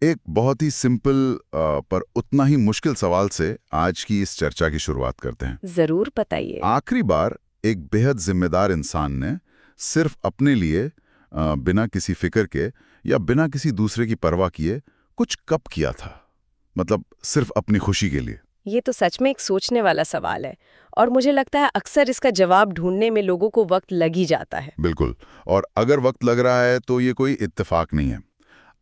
एक बहुत ही सिंपल पर उतना ही मुश्किल सवाल से आज की इस चर्चा की शुरुआत करते हैं। जरूर बताइए। आखिरी बार एक बेहद जिम्मेदार इंसान ने सिर्फ अपने लिए बिना किसी फिक्र के या बिना किसी दूसरे की परवाह किए कुछ कब किया था? मतलब सिर्फ अपनी खुशी के लिए। ये तो सच में एक सोचने वाला सवाल है और मुझे लगता है अक्सर इसका जवाब ढूंढने में लोगों को वक्त लग ही जाता है। बिल्कुल। और अगर वक्त लग रहा है तो ये कोई इत्तेफाक नहीं है।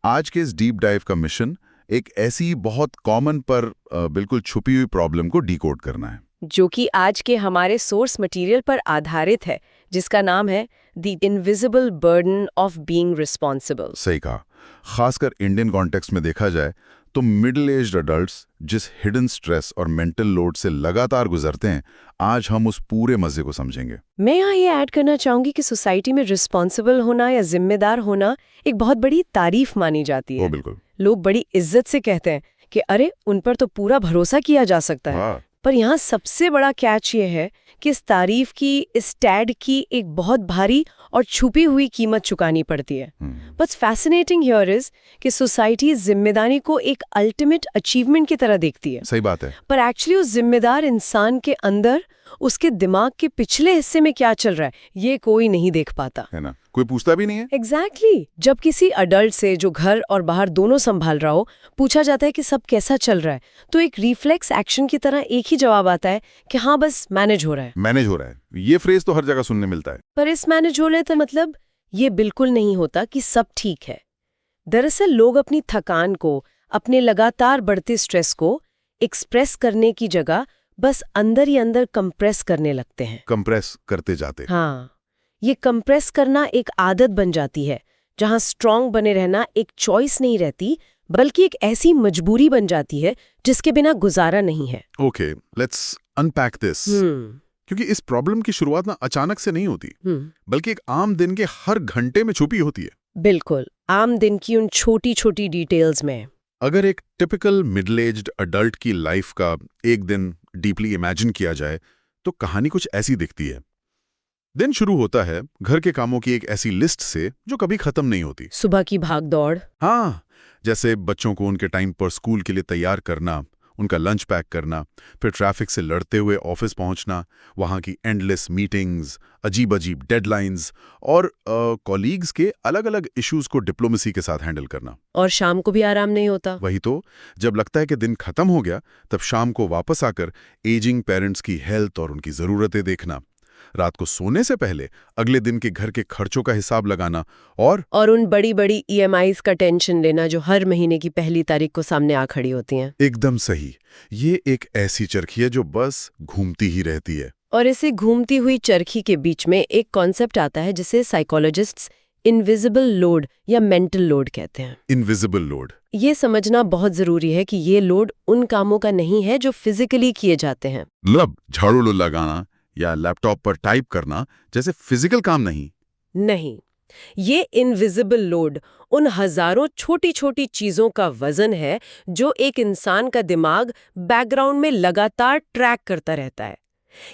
आज के इस डीप डाइव का मिशन एक ऐसी बहुत कॉमन पर बिल्कुल छुपी हुई प्रॉब्लम को डिकोड करना है। जो कि आज के हमारे सोर्स मटेरियल पर आधारित है, जिसका नाम है the invisible burden of being responsible. सही कहा। खासकर इंडियन कॉन्टेक्स्ट में देखा जाए तो मिडिल एज्ड अडल्ट्स जिस हिडन स्ट्रेस और मेंटल लोड से लगातार गुजरते हैं, आज हम उस पूरे मजे को समझेंगे। मैं यहाँ ये ऐड करना चाहूंगी कि सोसाइटी में रिस्पॉन्सिबल होना या जिम्मेदार होना एक बहुत बड़ी तारीफ मानी जाती है। बिल्कुल। लोग बड़ी इज्जत से कहते हैं कि अरे उन पर तो पूरा भरोसा किया जा सकता है। हाँ। पर यहाँ सबसे बड़ा कैच ये है कि इस तारीफ की, इस टैग की एक बहुत भारी और छुपी हुई कीमत चुकानी पड़ती है। बस फैसिनेटिंग हियर इज कि सोसाइटी जिम्मेदारी को एक अल्टीमेट अचीवमेंट की तरह देखती है। सही बात है। पर एक्चुअली उस जिम्मेदार इंसान के अंदर, उसके दिमाग के पिछले हिस्से में क्या चल रहा है, ये कोई नहीं देख पाता है ना, कोई पूछता भी नहीं है। एग्जैक्टली। जब किसी अडल्ट से जो घर और बाहर दोनों संभाल रहा हो पूछा जाता है कि सब कैसा चल रहा है, तो एक रिफ्लेक्स एक्शन की तरह एक ही जवाब आता है कि हाँ बस मैनेज हो रहा है। मैनेज हो रहा है, ये फ्रेज तो हर जगह सुनने मिलता है। पर इस मैनेज हो रहे तो मतलब ये बिल्कुल नहीं होता कि सब ठीक है। दरअसल लोग अपनी थकान को, अपने लगातार बढ़ते स्ट्रेस को एक्सप्रेस करने की जगह बस अंदर ही अंदर कंप्रेस करने लगते हैं। कंप्रेस करते जाते। हाँ, ये कंप्रेस करना एक आदत बन जाती है, जहाँ स्ट्रांग बने रहना एक चॉइस नहीं रहती, बल्कि एक ऐसी मजबूरी बन जाती है जिसके बिना गुजारा नहीं है। Okay, let's unpack this. क्योंकि इस प्रॉब्लम की शुरुआत ना अचानक से नहीं होती, बल्कि एक आम दिन के हर घंटे में छुपी होती है। बिल्कुल, आम दिन की उन छोटी छोटी डिटेल्स में। अगर एक टिपिकल मिडिल एज्ड अडल्ट की लाइफ का एक दिन डीपली इमेजिन किया जाए तो कहानी कुछ ऐसी दिखती है। दिन शुरू होता है घर के कामों की एक ऐसी लिस्ट से जो कभी खत्म नहीं होती। सुबह की भाग दौड़। हाँ, जैसे बच्चों को उनके टाइम पर स्कूल के लिए तैयार करना, उनका लंच पैक करना, फिर ट्रैफिक से लड़ते हुए ऑफिस पहुंचना, वहां की एंडलेस मीटिंग्स, अजीब अजीब डेडलाइंस और कॉलीग्स के अलग अलग इश्यूज को डिप्लोमेसी के साथ हैंडल करना। और शाम को भी आराम नहीं होता। वही तो, जब लगता है कि दिन खत्म हो गया, तब शाम को वापस आकर एजिंग पेरेंट्स की हेल्थ और उनकी ज़रूरतें देखना, रात को सोने से पहले अगले दिन के घर के खर्चों का हिसाब लगाना और उन बड़ी बड़ी ईएमआईज का टेंशन लेना जो हर महीने की पहली तारीख को सामने आ खड़ी होती हैं। एकदम सही। ये एक ऐसी चरखी है जो बस घूमती ही रहती है। और इसे घूमती हुई चरखी के बीच में एक कॉन्सेप्ट आता है जिसे साइकोलॉजिस्ट्स इनविजिबल लोड या मेंटल लोड कहते हैं। Invisible load. ये समझना बहुत जरूरी है कि ये लोड उन कामों का नहीं है जो फिजिकली किए जाते हैं। मतलब झाड़ू लगाना या लैपटॉप पर टाइप करना जैसे फिजिकल काम नहीं, ये इनविजिबल लोड उन हजारों छोटी छोटी चीजों का वजन है जो एक इंसान का दिमाग बैकग्राउंड में लगातार ट्रैक करता रहता है।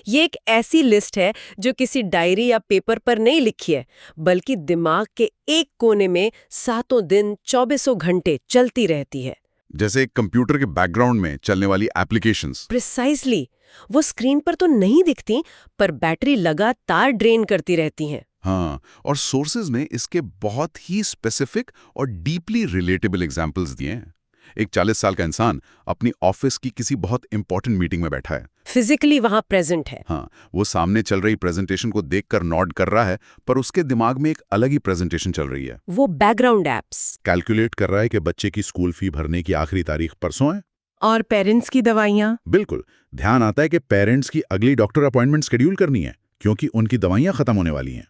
ये एक ऐसी लिस्ट है जो किसी डायरी या पेपर पर नहीं लिखी है, बल्कि दिमाग के एक कोने में सातों दिन 24 घंटे चलती रहती है। जैसे एक कंप्यूटर के बैकग्राउंड में चलने वाली एप्लीकेशंस। प्रिसाइजली। वो स्क्रीन पर तो नहीं दिखती, पर बैटरी लगातार ड्रेन करती रहती हैं। हाँ, और सोर्सेज ने इसके बहुत ही स्पेसिफिक और डीपली रिलेटेबल एग्जांपल्स दिए हैं। एक 40 साल का इंसान अपनी ऑफिस की किसी बहुत इंपॉर्टेंट मीटिंग में बैठा है, फिजिकली वहां प्रेजेंट है। हाँ, वो सामने चल रही प्रेजेंटेशन को देखकर नॉड कर रहा है, पर उसके दिमाग में एक अलग ही प्रेजेंटेशन चल रही है। वो बैकग्राउंड एप्स कैलकुलेट कर रहा है कि बच्चे की स्कूल फी भरने की आखिरी तारीख परसों है। और पेरेंट्स की दवाइयाँ। बिल्कुल, ध्यान आता है कि पेरेंट्स की अगली डॉक्टर अपॉइंटमेंट शेड्यूल करनी है क्योंकि उनकी दवाइयाँ खत्म होने वाली हैं।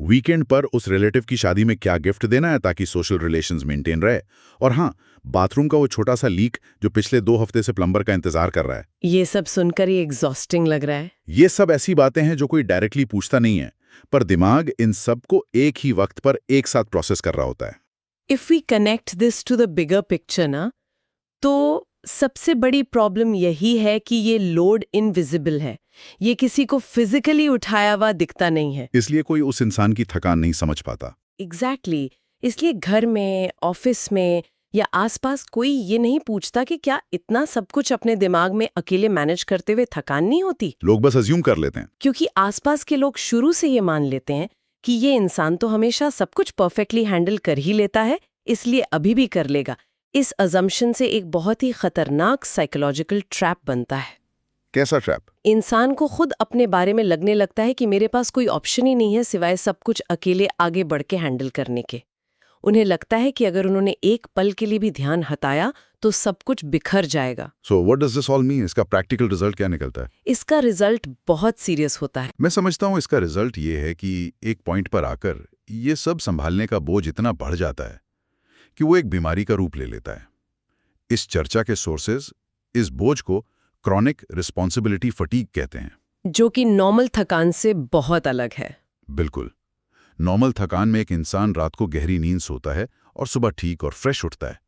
वीकेंड पर उस रिलेटिव की शादी में क्या गिफ्ट देना है ताकि सोशल रिलेशंस मेंटेन रहे। और हाँ, बाथरूम का वो छोटा सा लीक जो पिछले 2 हफ्ते से प्लम्बर का इंतजार कर रहा है। ये सब सुनकर ही एग्जॉस्टिंग लग रहा है। ये सब ऐसी बातें हैं जो कोई डायरेक्टली पूछता नहीं है, पर दिमाग इन सब को एक ही वक्त पर एक साथ प्रोसेस कर रहा होता है। If we connect this to the bigger picture ना, तो सबसे बड़ी प्रॉब्लम यही है कि ये लोड इनविजिबल है। ये किसी को फिजिकली उठाया हुआ दिखता नहीं है, इसलिए कोई उस इंसान की थकान नहीं समझ पाता। एग्जैक्टली। इसलिए घर में, ऑफिस में या आसपास कोई ये नहीं पूछता कि क्या इतना सब कुछ अपने दिमाग में अकेले मैनेज करते हुए थकान नहीं होती? लोग बस अज्यूम कर लेते हैं। क्योंकि आसपास के लोग शुरू से ये मान लेते हैं कि ये इंसान तो हमेशा सब कुछ परफेक्टली हैंडल कर ही लेता है, इसलिए अभी भी कर लेगा। इस अजम्पशन से एक बहुत ही खतरनाक साइकोलॉजिकल ट्रैप बनता है। कैसा ट्रैप? इंसान को खुद अपने बारे में लगने लगता है कि मेरे पास कोई ऑप्शन ही नहीं है सिवाय सब कुछ अकेले आगे बढ़ के हैंडल करने के। उन्हें लगता है कि अगर उन्होंने एक पल के लिए भी ध्यान हटाया तो सब कुछ बिखर जाएगा। So what does this all mean? इसका प्रैक्टिकल रिजल्ट क्या निकलता है? इसका रिजल्ट बहुत सीरियस होता है। मैं समझता हूँ इसका रिजल्ट ये है कि एक पॉइंट पर आकर ये सब संभालने का बोझ इतना बढ़ जाता है कि वो एक बीमारी का रूप ले लेता है। इस चर्चा के सोर्सेज इस बोझ को क्रॉनिक रिस्पॉन्सिबिलिटी फटीग कहते हैं, जो कि नॉर्मल थकान से बहुत अलग है। बिल्कुल। नॉर्मल थकान में एक इंसान रात को गहरी नींद सोता है और सुबह ठीक और फ्रेश उठता है,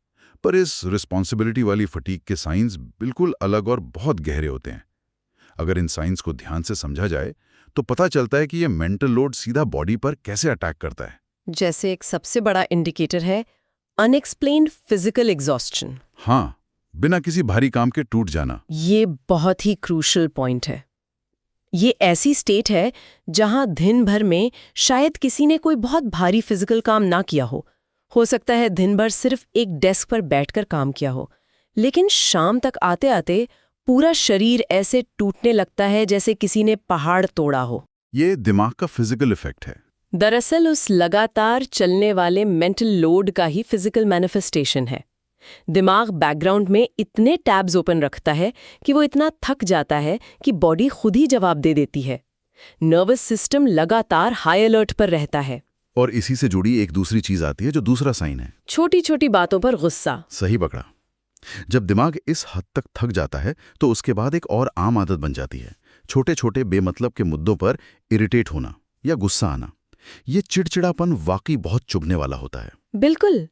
पर इस रिस्पॉन्सिबिलिटी वाली फटीग के साइंस बिल्कुल अलग और बहुत गहरे होते हैं। अगर इन साइंस को ध्यान से समझा जाए तो पता चलता है कि ये मेंटल लोड सीधा बॉडी पर कैसे अटैक करता है। जैसे एक सबसे बड़ा इंडिकेटर है अनएक्सप्लेन्ड फिजिकल एग्जॉस्शन। हाँ, बिना किसी भारी काम के टूट जाना। ये बहुत ही क्रूशल पॉइंट है। ये ऐसी स्टेट है जहां दिन भर में शायद किसी ने कोई बहुत भारी फिजिकल काम ना किया हो सकता है दिन भर सिर्फ एक डेस्क पर बैठकर काम किया हो, लेकिन शाम तक आते आते पूरा शरीर ऐसे टूटने लगता है जैसे किसी ने पहाड़ तोड़ा हो। ये दिमाग का फिजिकल इफेक्ट है। दरअसल उस लगातार चलने वाले मेंटल लोड का ही फिजिकल मैनिफेस्टेशन है। दिमाग बैकग्राउंड में इतने टैब्स ओपन रखता है कि वो इतना थक जाता है कि बॉडी खुद ही जवाब दे देती है। नर्वस सिस्टम लगातार हाई अलर्ट पर रहता है। और इसी से जुड़ी एक दूसरी चीज आती है जो दूसरा साइन है, छोटी छोटी बातों पर गुस्सा। सही पकड़ा। जब दिमाग इस हद तक थक जाता है तो उसके बाद एक और आम आदत बन जाती है, छोटे छोटे बेमतलब के मुद्दों पर इरिटेट होना या गुस्सा आना। ये चिड़चिड़ापन वाकई बहुत चुभने वाला होता है। बिल्कुल,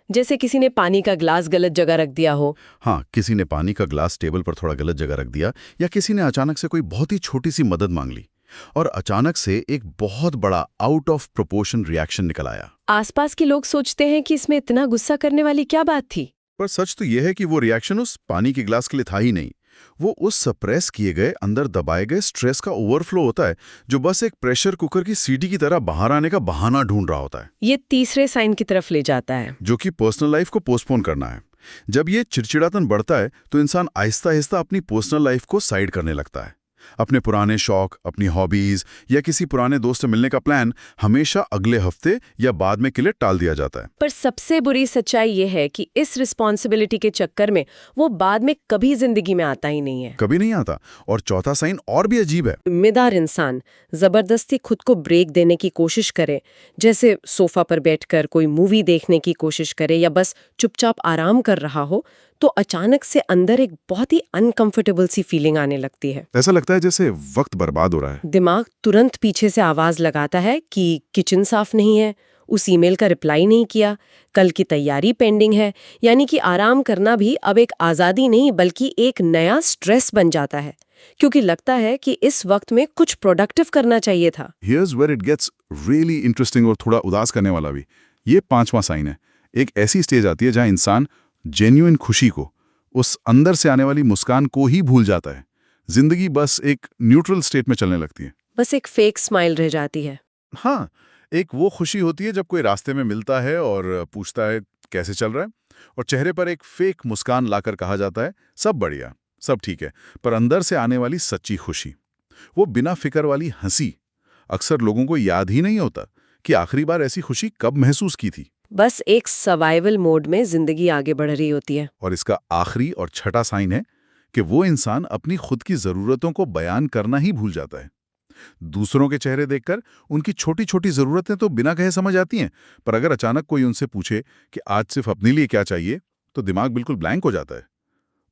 जैसे किसी ने पानी का ग्लास गलत जगह रख दिया हो। हाँ, किसी ने पानी का ग्लास टेबल पर थोड़ा गलत जगह रख दिया, या किसी ने अचानक से कोई बहुत ही छोटी सी मदद मांग ली और अचानक से एक बहुत बड़ा आउट ऑफ प्रोपोर्शन रिएक्शन निकल आया। आसपास के लोग सोचते हैं कि इसमें इतना गुस्सा करने वाली क्या बात थी, पर सच तो यह है कि वो रिएक्शन उस पानी के ग्लास के लिए था ही नहीं। वो उस सप्रेस किए गए, अंदर दबाए गए स्ट्रेस का ओवरफ्लो होता है, जो बस एक प्रेशर कुकर की सीटी की तरह बाहर आने का बहाना ढूंढ रहा होता है। ये तीसरे साइन की तरफ ले जाता है, जो कि पर्सनल लाइफ को पोस्टपोन करना है। जब ये चिड़चिड़ापन बढ़ता है तो इंसान आहिस्ता आहिस्ता अपनी पर्सनल लाइफ को साइड करने लगता है। अपने पुराने शौक, अपनी हॉबीज या किसी पुराने दोस्त से मिलने का प्लान हमेशा अगले हफ्ते या बाद में के लिए टाल दिया जाता है। पर सबसे बुरी सच्चाई ये है कि इस रिस्पॉन्सिबिलिटी के चक्कर में वो बाद में कभी जिंदगी में आता ही नहीं है। कभी नहीं आता। और चौथा साइन और भी अजीब है। जिम्मेदार इंसान जबरदस्ती खुद को ब्रेक देने की कोशिश करे, जैसे सोफा पर बैठकर कोई मूवी देखने की कोशिश करे या बस चुपचाप आराम कर रहा हो, तो अचानक से अंदर एक बहुत ही अनकंफर्टेबल सी फीलिंग आने लगती है। ऐसा लगता है जैसे वक्त बर्बाद हो रहा है। दिमाग तुरंत पीछे से आवाज लगाता है कि किचन साफ नहीं है, उस ईमेल का रिप्लाई नहीं किया, कल की तैयारी पेंडिंग है। यानी कि आराम करना भी अब एक आजादी नहीं बल्कि एक नया स्ट्रेस बन जाता है, क्योंकि लगता है कि इस वक्त में कुछ प्रोडक्टिव करना चाहिए था। Here's where it gets really interesting और थोड़ा उदास करने वाला भी। ये पांचवा साइन है। एक ऐसी स्टेज आती है जहां इंसान जेन्युइन खुशी को, उस अंदर से आने वाली मुस्कान को ही भूल जाता है। जिंदगी बस एक न्यूट्रल स्टेट में चलने लगती है। बस एक फेक स्माइल रह जाती है। हाँ, एक वो खुशी होती है जब कोई रास्ते में मिलता है और पूछता है कैसे चल रहा है, और चेहरे पर एक फेक मुस्कान लाकर कहा जाता है सब बढ़िया, सब ठीक है। पर अंदर से आने वाली सच्ची खुशी, वो बिना फिक्र वाली हंसी, अक्सर लोगों को याद ही नहीं होता कि आखिरी बार ऐसी खुशी कब महसूस की थी। बस एक सर्वाइवल मोड में जिंदगी आगे बढ़ रही होती है। और इसका आखिरी और छठा साइन है कि वो इंसान अपनी खुद की जरूरतों को बयान करना ही भूल जाता है। दूसरों के चेहरे देखकर उनकी छोटी छोटी जरूरतें तो बिना कहे समझ आती हैं, पर अगर अचानक कोई उनसे पूछे कि आज सिर्फ अपने लिए क्या चाहिए, तो दिमाग बिल्कुल ब्लैंक हो जाता है।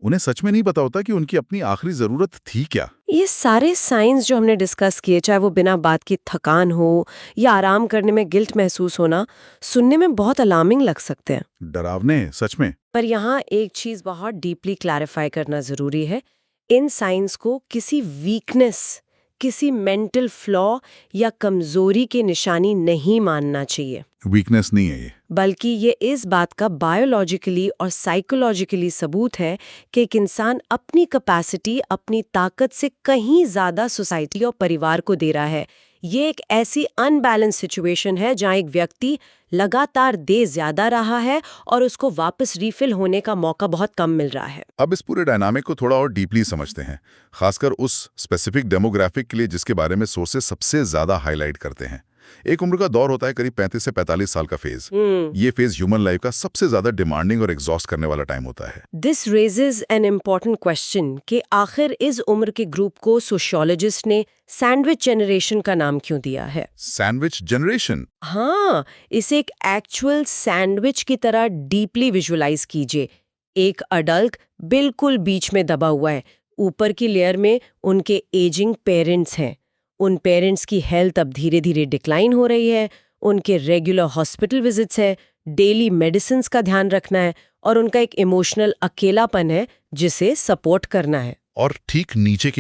उन्हें सच में नहीं पता होता कि उनकी अपनी आखिरी जरूरत थी क्या। ये सारे साइंस जो हमने डिस्कस किए, चाहे वो बिना बात की थकान हो या आराम करने में गिल्ट महसूस होना, सुनने में बहुत अलार्मिंग लग सकते हैं, डरावने सच में। पर यहाँ एक चीज बहुत डीपली क्लैरिफाई करना जरूरी है। इन साइंस को किसी वीकनेस, किसी मेंटल फ्लॉ या कमजोरी की निशानी नहीं मानना चाहिए, वीकनेस नहीं है ये। बल्कि ये इस बात का बायोलॉजिकली और साइकोलॉजिकली सबूत है कि एक इंसान अपनी कैपेसिटी, अपनी ताकत से कहीं ज्यादा सोसाइटी और परिवार को दे रहा है। ये एक ऐसी अनबैलेंस सिचुएशन है जहां एक व्यक्ति लगातार दे ज्यादा रहा है और उसको वापस रिफिल होने का मौका बहुत कम मिल रहा है। अब इस पूरे डायनामिक को थोड़ा और डीपली समझते हैं, खासकर उस स्पेसिफिक डेमोग्राफिक के लिए जिसके बारे में सोर्सेस सबसे ज्यादा हाईलाइट करते हैं। एक उम्र का दौर होता है करीब 35 से 45 साल का फेज। ये फेज ह्यूमन लाइफ का सबसे ज्यादा डिमांडिंग और एग्जॉस्ट करने वाला टाइम होता है। This raises an important question कि आखिर इस उम्र के ग्रुप को सोशियोलॉजिस्ट ने सैंडविच जनरेशन का नाम क्यों दिया है? Sandwich generation? हाँ, इसे एक एक्चुअल सैंडविच की तरह डीपली विजुअलाइज कीजिए। एक अडल्ट बिल्कुल बीच में दबा हुआ है। ऊपर की लेयर में उनके एजिंग पेरेंट्स हैं। उन पेरेंट्स की हेल्थ अब धीरे धीरे डिक्लाइन हो रही है। उनके रेगुलर हॉस्पिटल विजिट्स है, डेली मेडिसिन्स का ध्यान रखना है और उनका एक इमोशनल अकेलापन है जिसे सपोर्ट करना है। और ठीक नीचे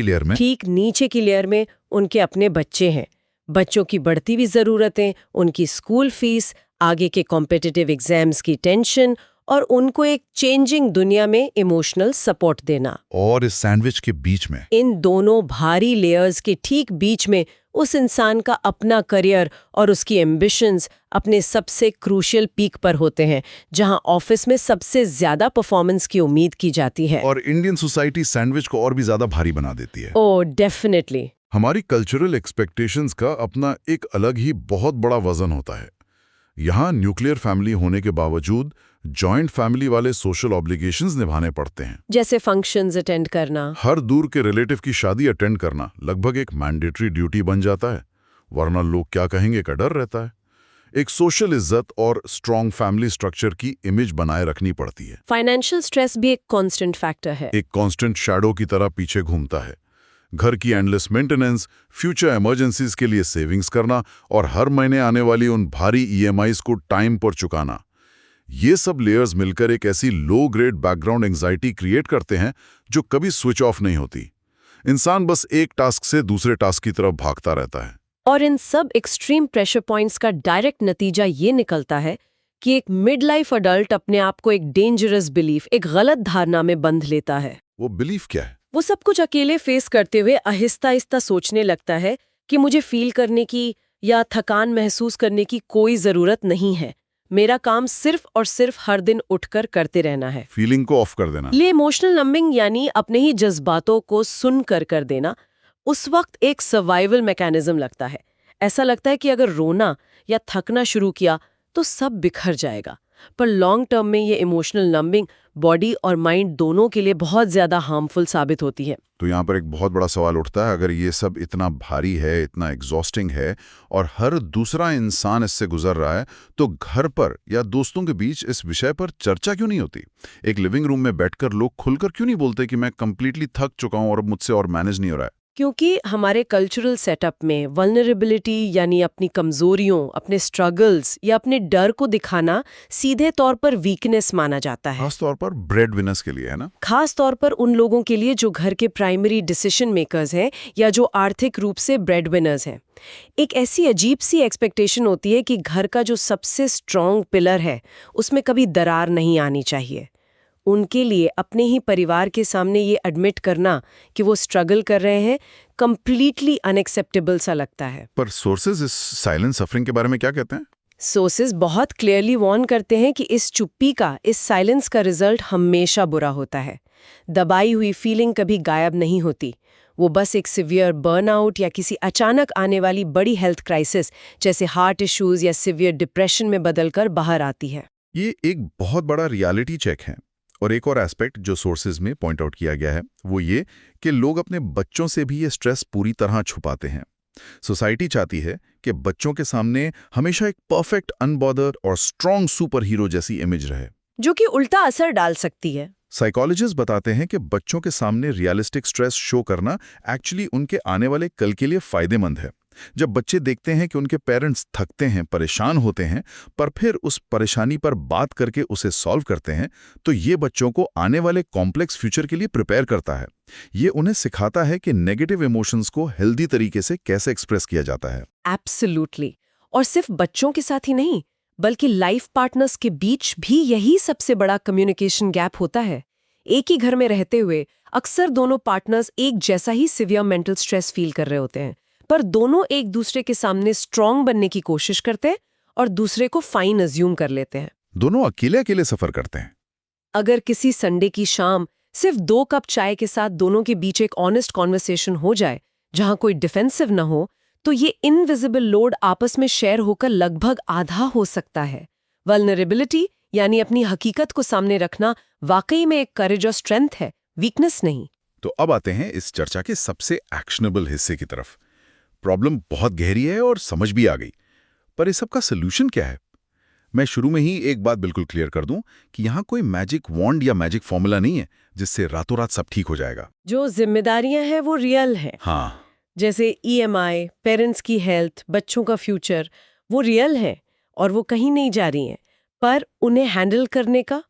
की लेयर में उनके अपने बच्चे हैं। बच्चों की बढ़ती हुई ज़रूरतें, उनकी स्कूल फीस, आगे के कॉम्पिटिटिव एग्जाम्स की टेंशन और उनको एक चेंजिंग दुनिया में इमोशनल सपोर्ट देना। और इस सैंडविच के बीच में, इन दोनों भारी लेयर्स के ठीक बीच में उस इंसान का अपना करियर और उसकी एम्बिशंस अपने सबसे क्रूशियल पीक पर होते हैं, जहां ऑफिस में सबसे ज्यादा परफॉर्मेंस की उम्मीद की जाती है। और इंडियन सोसाइटी सैंडविच को और भी ज्यादा भारी बना देती है। Oh definitely. हमारी कल्चरल एक्सपेक्टेशंस का अपना एक अलग ही बहुत बड़ा वजन होता है। यहाँ न्यूक्लियर फैमिली होने के बावजूद जॉइंट फैमिली वाले सोशल ऑब्लिगेशंस निभाने पड़ते हैं। जैसे फंक्शंस अटेंड करना, हर दूर के रिलेटिव की शादी अटेंड करना लगभग एक मैंडेटरी ड्यूटी बन जाता है, वरना लोग क्या कहेंगे का डर रहता है। एक सोशल इज्जत और स्ट्रॉन्ग फैमिली स्ट्रक्चर की इमेज बनाए रखनी पड़ती है। फाइनेंशियल स्ट्रेस भी एक कांस्टेंट फैक्टर है। एक कांस्टेंट शैडो की तरह पीछे घूमता है। घर की एंडलेस मेंटेनेंस, फ्यूचर इमरजेंसीज के लिए सेविंग्स करना और हर महीने आने वाली उन भारी ईएमआईज को टाइम पर चुकाना, ये सब लेयर्स मिलकर एक ऐसी low grade background anxiety create करते हैं जो कभी स्विच ऑफ नहीं होती। इंसान बस एक टास्क से दूसरे टास्क की तरफ भागता रहता है। और इन सब एक्सट्रीम प्रेशर पॉइंट्स का डायरेक्ट नतीजा ये निकलता है कि एक मिड लाइफ अडल्ट अपने आप को एक डेंजरस बिलीफ, एक गलत धारणा में बंध लेता है। वो बिलीफ क्या है? वो सब कुछ अकेले फेस करते हुए आहिस्ता आहिस्ता सोचने लगता है कि मुझे फील करने की या थकान महसूस करने की कोई जरूरत नहीं है। मेरा काम सिर्फ और सिर्फ हर दिन उठकर करते रहना है। फीलिंग को ऑफ कर देना। ये इमोशनल नंबिंग यानी अपने ही जज्बातों को सुन कर देना उस वक्त एक सर्वाइवल मैकेनिज्म लगता है। ऐसा लगता है कि अगर रोना या थकना शुरू किया तो सब बिखर जाएगा। पर लॉन्ग टर्म में ये इमोशनल नंबिंग बॉडी और माइंड दोनों के लिए बहुत ज्यादा हार्मफुल साबित होती है। तो यहाँ पर एक बहुत बड़ा सवाल उठता है, अगर ये सब इतना भारी है, इतना एग्जॉस्टिंग है और हर दूसरा इंसान इससे गुजर रहा है, तो घर पर या दोस्तों के बीच इस विषय पर चर्चा क्यों नहीं होती? एक लिविंग रूम में बैठकर लोग खुलकर क्यों नहीं बोलते कि मैं कंप्लीटली थक चुका हूं और अब मुझसे और मैनेज नहीं हो रहा है? क्योंकि हमारे कल्चरल सेटअप में वल्नरेबिलिटी यानी अपनी कमजोरियों, अपने स्ट्रगल्स या अपने डर को दिखाना सीधे तौर पर वीकनेस माना जाता है। खास तौर पर ब्रेड विनर्स के लिए, है ना? खास तौर पर उन लोगों के लिए जो घर के प्राइमरी डिसीजन मेकर्स हैं या जो आर्थिक रूप से ब्रेड विनर्स हैं। एक ऐसी अजीब सी एक्सपेक्टेशन होती है कि घर का जो सबसे स्ट्रॉन्ग पिलर है उसमें कभी दरार नहीं आनी चाहिए। उनके लिए अपने ही परिवार के सामने ये एडमिट करना कि वो स्ट्रगल कर रहे हैं कंप्लीटली अनएक्सेप्टेबल सा लगता है। पर सोर्सेज इस साइलेंट सफरिंग के बारे में क्या कहते हैं? सोर्सेज बहुत क्लियरली वार्न करते हैं कि इस चुप्पी का, इस साइलेंस का रिजल्ट हमेशा बुरा होता है। दबाई हुई फीलिंग कभी गायब नहीं होती। वो बस एक सिवियर बर्नआउट या किसी अचानक आने वाली बड़ी हेल्थ क्राइसिस जैसे हार्ट इश्यूज या सिवियर डिप्रेशन में बदलकर बाहर आती है। ये एक बहुत बड़ा रियलिटी चेक है। और एक और एस्पेक्ट जो सोर्सेज में पॉइंट आउट किया गया है वो ये कि लोग अपने बच्चों से भी ये स्ट्रेस पूरी तरह छुपाते हैं। सोसाइटी चाहती है कि बच्चों के सामने हमेशा एक परफेक्ट, अनबॉदर्ड और स्ट्रॉन्ग सुपर हीरो जैसी इमेज रहे, जो कि उल्टा असर डाल सकती है। साइकोलॉजिस्ट बताते हैं कि बच्चों के सामने रियलिस्टिक स्ट्रेस शो करना एक्चुअली उनके आने वाले कल के लिए फायदेमंद है। जब बच्चे देखते हैं कि उनके पेरेंट्स थकते हैं, परेशान होते हैं, पर फिर उस परेशानी पर बात करके उसे सॉल्व करते हैं, तो ये बच्चों को आने वाले कॉम्प्लेक्स फ्यूचर के लिए प्रिपेयर करता है। ये उन्हें सिखाता है कि नेगेटिव इमोशंस को हेल्दी तरीके से कैसे एक्सप्रेस किया जाता है। एब्सोल्युटली। और सिर्फ बच्चों के साथ ही नहीं, बल्कि लाइफ पार्टनर्स के बीच भी यही सबसे बड़ा कम्युनिकेशन गैप होता है। एक ही घर में रहते हुए अक्सर दोनों पार्टनर्स एक जैसा ही सिवियर मेंटल स्ट्रेस फील कर रहे होते हैं, पर दोनों एक दूसरे के सामने स्ट्रांग बनने की कोशिश करते हैं और दूसरे को फाइन अज्यूम कर लेते हैं। दोनों अकेले अकेले सफर करते हैं। अगर किसी संडे की शाम सिर्फ 2 कप चाय के साथ दोनों के बीच एक ऑनेस्ट कॉन्वर्सेशन हो जाए, जहां कोई डिफेंसिव न हो, तो ये इनविजिबल लोड आपस में शेयर होकर लगभग आधा हो सकता है। वल्नरेबिलिटी यानी अपनी हकीकत को सामने रखना वाकई में एक करेज और स्ट्रेंथ है, वीकनेस नहीं। तो अब आते हैं इस चर्चा के सबसे एक्शनेबल हिस्से की तरफ। प्रॉब्लम बहुत गहरी है और समझ भी आ गई, पर इस सब का सोल्यूशन क्या है? मैं शुरू में ही एक बात बिल्कुल क्लियर कर दूं कि यहाँ कोई मैजिक वॉन्ड या मैजिक फॉर्मूला नहीं है जिससे रातों रात सब ठीक हो जाएगा। जो जिम्मेदारियां हैं वो रियल हैं। हाँ, जैसे ईएमआई, पेरेंट्स की हेल्थ, बच्चों का फ्यूचर, वो रियल हैं और वो कहीं नहीं जा रही हैं। पर उन्हें हैंडल करने का,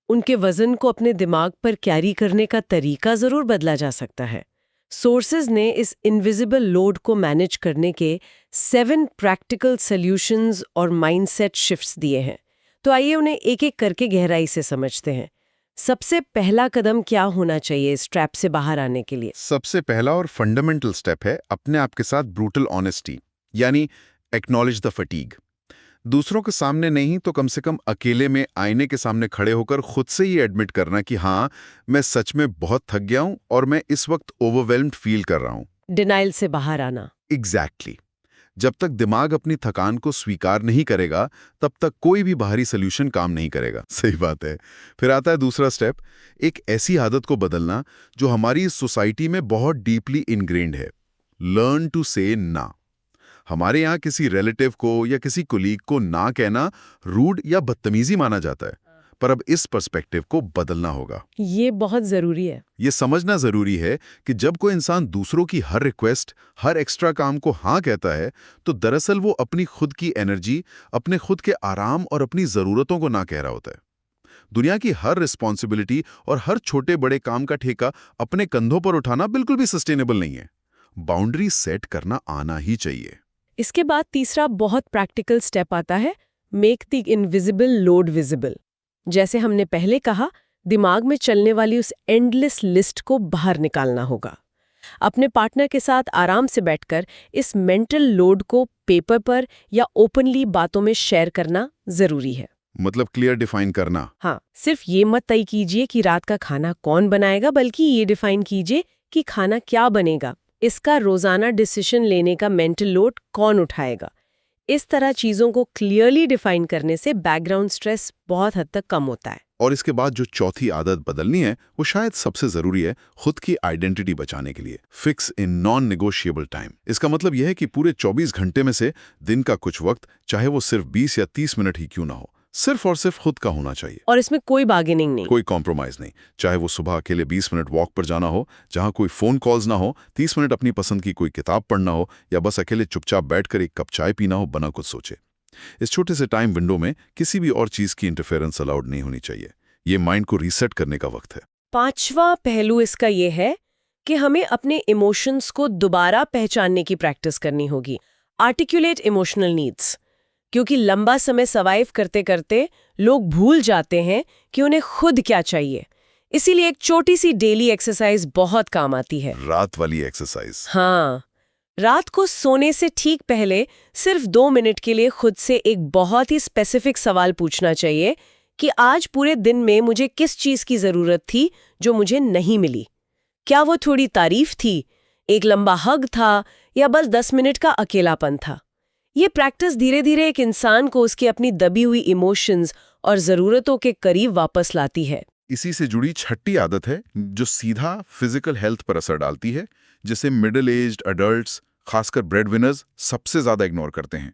उनके वजन को अपने दिमाग पर कैरी करने का तरीका जरूर बदला जा सकता है। सोर्सेज ने इस इनविजिबल लोड को मैनेज करने के 7 प्रैक्टिकल सॉल्यूशंस और माइंडसेट शिफ्ट्स दिए हैं। तो आइए उन्हें एक एक करके गहराई से समझते हैं। सबसे पहला कदम क्या होना चाहिए इस ट्रैप से बाहर आने के लिए? सबसे पहला और फंडामेंटल स्टेप है अपने आप के साथ ब्रूटल ऑनेस्टी, यानी एक्नॉलेज द फटीग। दूसरों के सामने नहीं तो कम से कम अकेले में आईने के सामने खड़े होकर खुद से ही एडमिट करना कि हाँ, मैं सच में बहुत थक गया हूं और मैं इस वक्त ओवरवेल्म्ड फील कर रहा हूं। डिनाइल से बाहर आना। एग्जैक्टली। जब तक दिमाग अपनी थकान को स्वीकार नहीं करेगा, तब तक कोई भी बाहरी सोल्यूशन काम नहीं करेगा। सही बात है। फिर आता है दूसरा स्टेप, एक ऐसी आदत को बदलना जो हमारी इस सोसाइटी में बहुत डीपली इनग्रेन्ड है। लर्न टू से ना। हमारे यहाँ किसी रिलेटिव को या किसी कोलीग को ना कहना रूड या बदतमीजी माना जाता है, पर अब इस पर्सपेक्टिव को बदलना होगा। ये बहुत जरूरी है। ये समझना जरूरी है कि जब कोई इंसान दूसरों की हर रिक्वेस्ट, हर एक्स्ट्रा काम को हाँ कहता है, तो दरअसल वो अपनी खुद की एनर्जी, अपने खुद के आराम और अपनी जरूरतों को ना कह रहा होता है। दुनिया की हर रिस्पॉन्सिबिलिटी और हर छोटे बड़े काम का ठेका अपने कंधों पर उठाना बिल्कुल भी सस्टेनेबल नहीं है। बाउंड्री सेट करना आना ही चाहिए। इसके बाद तीसरा बहुत प्रैक्टिकल स्टेप आता है, make the invisible load visible. जैसे हमने पहले कहा, दिमाग में चलने वाली उस एंडलेस लिस्ट को बाहर निकालना होगा। अपने पार्टनर के साथ आराम से बैठकर इस मेंटल लोड को पेपर पर या ओपनली बातों में शेयर करना जरूरी है। मतलब क्लियर डिफाइन करना। हाँ, सिर्फ ये मत तय कीजिए कि रात का खाना कौन बनाएगा, बल्कि ये डिफाइन कीजिए कि खाना क्या बनेगा, इसका रोजाना डिसीजन लेने का मेंटल लोड कौन उठाएगा। इस तरह चीजों को क्लियरली डिफाइन करने से बैकग्राउंड स्ट्रेस बहुत हद तक कम होता है। और इसके बाद जो चौथी आदत बदलनी है वो शायद सबसे जरूरी है, खुद की आइडेंटिटी बचाने के लिए। Fix in non negotiable time. इसका मतलब यह है कि पूरे 24 घंटे में से दिन का कुछ वक्त, चाहे वो सिर्फ 20 या 30 मिनट ही क्यों ना हो, सिर्फ और सिर्फ खुद का होना चाहिए। और इसमें कोई बार्गेनिंग नहीं, कोई कॉम्प्रोमाइज नहीं। चाहे वो सुबह अकेले 20 मिनट वॉक पर जाना हो, जहां कोई फोन कॉल्स ना हो, 30 मिनट अपनी पसंद की कोई किताब पढ़ना हो, या बस अकेले चुपचाप बैठकर एक कप चाय पीना हो बिना कुछ सोचे। इस छोटे से टाइम विंडो में किसी भी और चीज की इंटरफेरेंस अलाउड नहीं होनी चाहिए। ये माइंड को रीसेट करने का वक्त है। पांचवा पहलू इसका ये है कि हमें अपने इमोशंस को दोबारा पहचानने की प्रैक्टिस करनी होगी। Articulate emotional needs. क्योंकि लंबा समय सर्वाइव करते करते लोग भूल जाते हैं कि उन्हें खुद क्या चाहिए। इसीलिए एक छोटी सी डेली एक्सरसाइज बहुत काम आती है। रात वाली एक्सरसाइज। हाँ, रात को सोने से ठीक पहले सिर्फ 2 मिनट के लिए खुद से एक बहुत ही स्पेसिफिक सवाल पूछना चाहिए कि आज पूरे दिन में मुझे किस चीज की जरूरत थी जो मुझे नहीं मिली। क्या वो थोड़ी तारीफ थी, एक लंबा हग था, या बस 10 मिनट का अकेलापन था। ये प्रैक्टिस धीरे धीरे एक इंसान को उसकी अपनी दबी हुई इमोशंस और जरूरतों के करीब वापस लाती है। इसी से जुड़ी छठी आदत है जो सीधा फिजिकल हेल्थ पर असर डालती है, जिसे मिडिल एज्ड अडल्ट्स, खासकर ब्रेड विनर्स, सबसे ज्यादा इग्नोर करते हैं।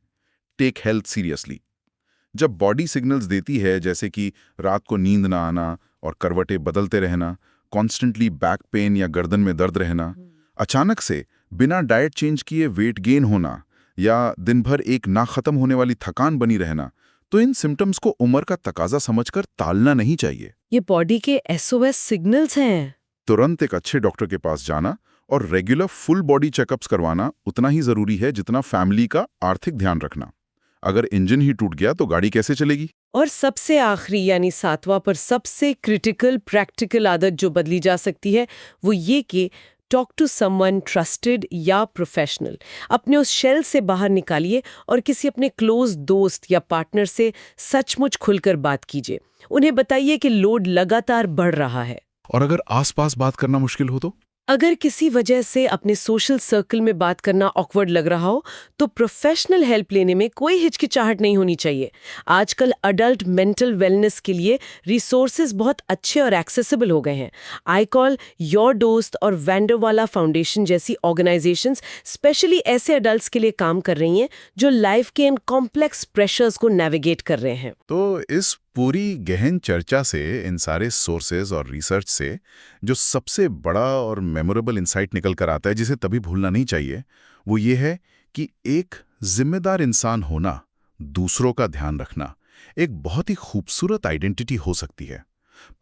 Take health seriously. जब बॉडी सिग्नल्स देती है, जैसे कि रात को नींद ना आना और करवटें बदलते रहना, कॉन्स्टेंटली बैक पेन या गर्दन में दर्द रहना, अचानक से बिना डाइट चेंज किए वेट गेन होना या दिन भर एक ना खत्म होने वाली थकान बनी रहना, तो इन सिम्टम्स को उम्र का तकाजा समझकर टालना नहीं चाहिए। ये बॉडी के SOS सिग्नल्स हैं। तुरंत एक अच्छे डॉक्टर के पास जाना और रेगुलर फुल बॉडी चेकअप्स करवाना उतना ही जरूरी है जितना फैमिली का आर्थिक ध्यान रखना। अगर इंजन ही टूट गया तो गाड़ी कैसे चलेगी? और सबसे आखिरी यानी 7वां पर सबसे क्रिटिकल प्रैक्टिकल आदत जो बदली जा सकती है वो ये कि टॉक टू समवन ट्रस्टेड या प्रोफेशनल। अपने उस शेल से बाहर निकालिए और किसी अपने क्लोज दोस्त या पार्टनर से सचमुच खुलकर बात कीजिए। उन्हें बताइए कि लोड लगातार बढ़ रहा है। और अगर आसपास बात करना मुश्किल हो तो? अगर किसी वजह से अपने सोशल सर्कल में बात करना ऑकवर्ड लग रहा हो तो प्रोफेशनल हेल्प लेने में कोई हिचकिचाहट नहीं होनी चाहिए। आजकल अडल्ट मेंटल वेलनेस के लिए रिसोर्सेज बहुत अच्छे और एक्सेसिबल हो गए हैं। iCall, योर दोस्त और वैंडरवाला फाउंडेशन जैसी ऑर्गेनाइजेशंस स्पेशली ऐसे अडल्ट्स के लिए काम कर रही हैं जो लाइफ के इन कॉम्प्लेक्स प्रेशर्स को नेविगेट कर रहे हैं। तो इस पूरी गहन चर्चा से, इन सारे सोर्सेज और रिसर्च से जो सबसे बड़ा और मेमोरेबल इंसाइट निकल कर आता है, जिसे तभी भूलना नहीं चाहिए, वो ये है कि एक जिम्मेदार इंसान होना, दूसरों का ध्यान रखना एक बहुत ही खूबसूरत आइडेंटिटी हो सकती है,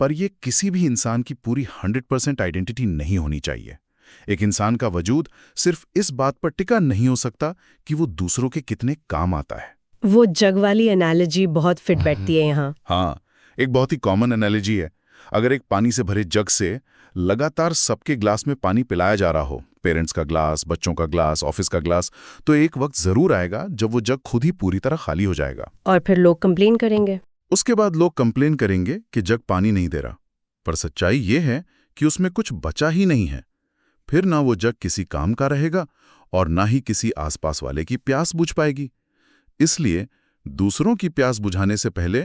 पर ये किसी भी इंसान की पूरी 100% आइडेंटिटी नहीं होनी चाहिए। एक इंसान का वजूद सिर्फ इस बात पर टिका नहीं हो सकता कि वो दूसरों के कितने काम आता है। वो जग वाली एनालॉजी बहुत फिट बैठती है यहाँ। हाँ, एक बहुत ही कॉमन एनालॉजी है। अगर एक पानी से भरे जग से लगातार सबके ग्लास में पानी पिलाया जा रहा हो, पेरेंट्स का ग्लास, बच्चों का ग्लास, ऑफिस का ग्लास, तो एक वक्त जरूर आएगा जब वो जग खुद ही पूरी तरह खाली हो जाएगा। और फिर लोग कंप्लेन करेंगे। उसके बाद लोग कंप्लेन करेंगे कि जग पानी नहीं दे रहा, पर सच्चाई ये है कि उसमें कुछ बचा ही नहीं है। फिर ना वो जग किसी काम का रहेगा और ना ही किसी आसपास वाले की प्यास बुझ पाएगी। इसलिए दूसरों की प्यास बुझाने से पहले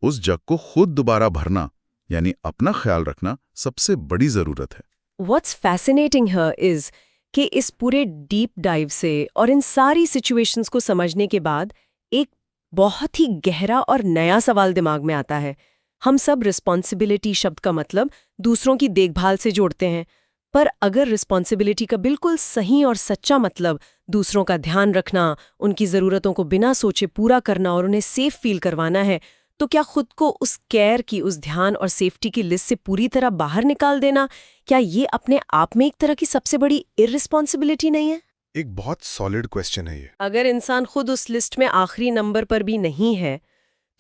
उस जग को खुद दोबारा भरना, यानी अपना ख्याल रखना, सबसे बड़ी जरूरत है। What's fascinating here is कि इस पूरे डीप डाइव से और इन सारी सिचुएशंस को समझने के बाद एक बहुत ही गहरा और नया सवाल दिमाग में आता है। हम सब रिस्पॉन्सिबिलिटी शब्द का मतलब दूसरों की देखभाल से जोड़ते हैं, पर अगर रिस्पॉन्सिबिलिटी का बिल्कुल सही और सच्चा मतलब दूसरों का ध्यान रखना, उनकी ज़रूरतों को बिना सोचे पूरा करना और उन्हें सेफ फील करवाना है, तो क्या खुद को उस केयर की, उस ध्यान और सेफ्टी की लिस्ट से पूरी तरह बाहर निकाल देना, क्या ये अपने आप में एक तरह की सबसे बड़ी इररिस्पॉन्सिबिलिटी नहीं है? एक बहुत सॉलिड क्वेश्चन है ये। अगर इंसान खुद उस लिस्ट में आखिरी नंबर पर भी नहीं है,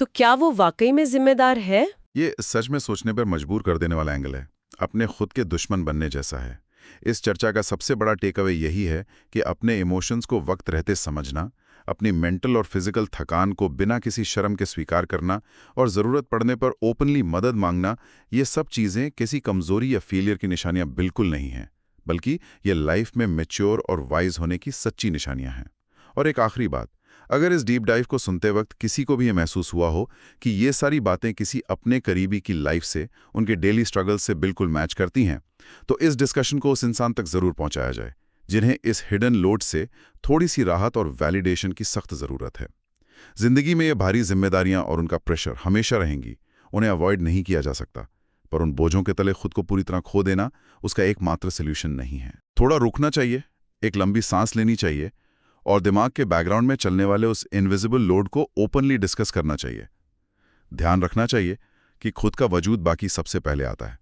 तो क्या वो वाकई में जिम्मेदार है? ये सच में सोचने पर मजबूर कर देने वाला एंगल है, अपने खुद के दुश्मन बनने जैसा है। इस चर्चा का सबसे बड़ा टेक अवे यही है कि अपने इमोशंस को वक्त रहते समझना, अपनी मेंटल और फिजिकल थकान को बिना किसी शर्म के स्वीकार करना और ज़रूरत पड़ने पर ओपनली मदद मांगना, ये सब चीज़ें किसी कमज़ोरी या फेलियर की निशानियां बिल्कुल नहीं हैं, बल्कि ये लाइफ में मैच्योर और वाइज होने की सच्ची निशानियां हैं। और एक आखिरी बात, अगर इस डीप डाइव को सुनते वक्त किसी को भी ये महसूस हुआ हो कि ये सारी बातें किसी अपने करीबी की लाइफ से, उनके डेली स्ट्रगल से बिल्कुल मैच करती हैं, तो इस डिस्कशन को उस इंसान तक ज़रूर पहुंचाया जाए जिन्हें इस हिडन लोड से थोड़ी सी राहत और वैलिडेशन की सख्त ज़रूरत है। जिंदगी में ये भारी जिम्मेदारियां और उनका प्रेशर हमेशा रहेंगी, उन्हें अवॉइड नहीं किया जा सकता, पर उन बोझों के तले खुद को पूरी तरह खो देना उसका एकमात्र सोल्यूशन नहीं है। थोड़ा रुकना चाहिए, एक लंबी सांस लेनी चाहिए और दिमाग के बैकग्राउंड में चलने वाले उस इनविजिबल लोड को ओपनली डिस्कस करना चाहिए। ध्यान रखना चाहिए कि खुद का वजूद बाकी सबसे पहले आता है।